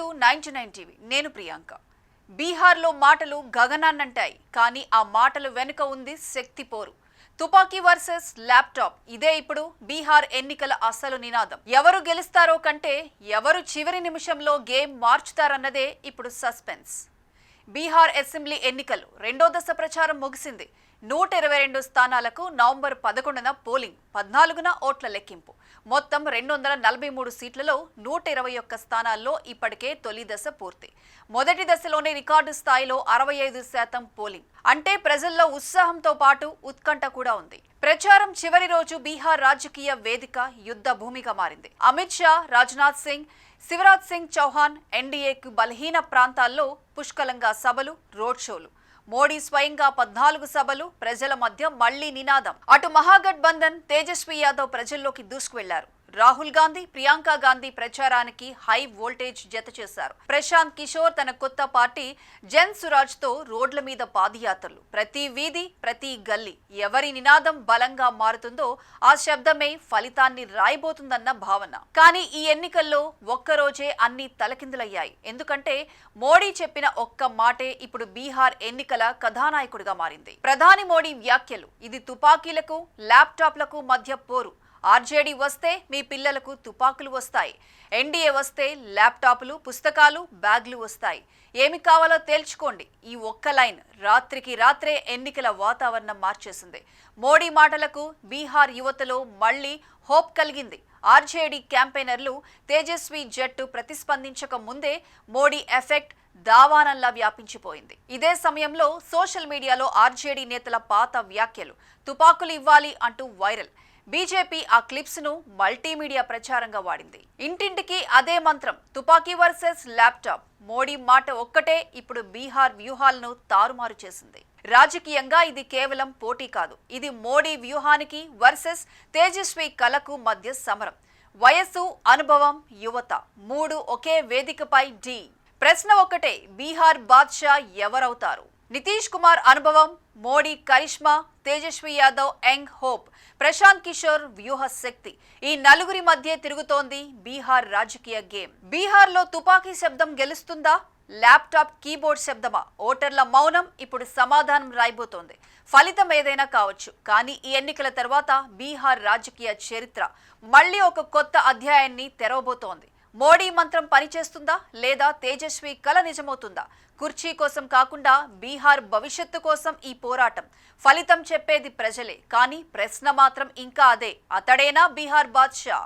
Welcome to 99 TV. నేను ప్రియాంక. బీహార్లో మాటలు గగనాన్నంటాయి, కానీ ఆ మాటలు వెనుక ఉంది శక్తి పోరు. తుపాకీ వర్సెస్ ల్యాప్టాప్, ఇదే ఇప్పుడు బీహార్ ఎన్నికల అసలు నినాదం. ఎవరు గెలుస్తారో కంటే ఎవరు చివరి నిమిషంలో గేమ్ మార్చుతారన్నదే ఇప్పుడు సస్పెన్స్. బీహార్ అసెంబ్లీ ఎన్నికలు రెండో దశ ప్రచారం ముగిసింది. 122 స్థానాలకు నవంబర్ 11న పోలింగ్, 14న ఓట్ల లెక్కింపు. మొత్తం 243 సీట్లలో 121 స్థానాల్లో ఇప్పటికే తొలి దశ పూర్తి. మొదటి దశలోనే రికార్డు స్థాయిలో 65% పోలింగ్. అంటే ప్రజల్లో ఉత్సాహంతో పాటు ఉత్కంఠ కూడా ఉంది. ప్రచారం చివరి రోజు బీహార్ రాజకీయ వేదిక యుద్ధ భూమిగా మారింది. అమిత్ షా, రాజ్నాథ్ సింగ్, శివరాజ్ సింగ్ చౌహాన్ ఎన్డీఏకు బలహీన ప్రాంతాల్లో పుష్కలంగా సభలు, రోడ్ షోలు. మోడీ స్వయంగా 14 సభలు, ప్రజల మధ్య మళ్లీ నినాదం. అటు మహాగఠబంధన్ తేజస్వి యాదవ్ ప్రజల్లోకి దూసుకువెళ్లారు. రాహుల్ గాంధీ, ప్రియాంక గాంధీ ప్రచారానికి హై వోల్టేజ్ జత చేశారు. ప్రశాంత్ కిషోర్ తన కొత్త పార్టీ జన్ సురాజ్ తో రోడ్ల మీద పాదయాత్రలు. ప్రతి వీధి, ప్రతి గల్లీ ఎవరి నినాదం బలంగా మారుతుందో ఆ శబ్దమే ఫలితాన్ని రాయబోతుందన్న భావన. కానీ ఈ ఎన్నికల్లో ఒక్కరోజే అన్ని తలకిందులయ్యాయి. ఎందుకంటే మోడీ చెప్పిన ఒక్క మాటే ఇప్పుడు బీహార్ ఎన్నికల కథానాయకుడిగా మారింది. ప్రధాని మోడీ వ్యాఖ్యలు: ఇది తుపాకీలకు, ల్యాప్టాప్లకు మధ్య పోరు. ఆర్జేడీ వస్తే మీ పిల్లలకు తుపాకులు వస్తాయి, ఎన్డీఏ వస్తే ల్యాప్టాప్లు, పుస్తకాలు, బ్యాగ్లు వస్తాయి. ఏమి కావాలో తేల్చుకోండి. ఈ ఒక్క లైన్ రాత్రికి రాత్రే ఎన్నికల వాతావరణం మార్చేసింది. మోడీ మాటలకు బీహార్ యువతలో మళ్లీ హోప్ కలిగింది. ఆర్జేడీ క్యాంపెయినర్లు తేజస్వి జట్టు ప్రతిస్పందించక ముందే మోడీ ఎఫెక్ట్ దావానంలా వ్యాపించిపోయింది. ఇదే సమయంలో సోషల్ మీడియాలో ఆర్జేడీ నేతల పాత వ్యాఖ్యలు, తుపాకులు ఇవ్వాలి అంటూ వైరల్. బీజేపీ ఆ క్లిప్స్ ను మల్టీమీడియా ప్రచారంగా వాడింది. ఇంటింటికి అదే మంత్రం, తుపాకీ వర్సెస్ ల్యాప్టాప్. మోడీ మాట ఒక్కటే ఇప్పుడు బీహార్ వ్యూహాలను తారుమారు చేసింది. రాజకీయంగా ఇది కేవలం పోటీ కాదు, ఇది మోడీ వ్యూహానికి వర్సెస్ తేజస్వి కలకు మధ్య సమరం. వయస్సు, అనుభవం, యువత మూడు ఒకే వేదికపై ఢీ. ప్రశ్న ఒక్కటే, బీహార్ బాద్షా ఎవరవుతారు? నితీష్ కుమార్ అనుభవం, మోడీ కరిష్మా, తేజస్వి యాదవ్ యంగ్ హోప్, ప్రశాంత్ కిషోర్ వ్యూహ శక్తి. ఈ నలుగురి మధ్య తిరుగుతోంది బీహార్ రాజకీయ గేమ్. బీహార్లో తుపాకీ శబ్దం గెలుస్తుందా, ల్యాప్టాప్ కీబోర్డ్ శబ్దమా? ఓటర్ల మౌనం ఇప్పుడు సమాధానం రాయబోతోంది. ఫలితం ఏదైనా కావచ్చు, కానీ ఈ ఎన్నికల తర్వాత బీహార్ రాజకీయ చరిత్ర మళ్లీ ఒక కొత్త అధ్యాయాన్ని తెరవబోతోంది. మోడీ మంత్రం పనిచేస్తుందా, లేదా తేజస్వి కల నిజమవుతుందా? కుర్చీ కోసం కాకుండా బీహార్ భవిష్యత్తు కోసం ఈ పోరాటం. ఫలితం చెప్పేది ప్రజలే, కానీ ప్రశ్న మాత్రం ఇంకా అదే, అతడేనా బీహార్ బాద్షా?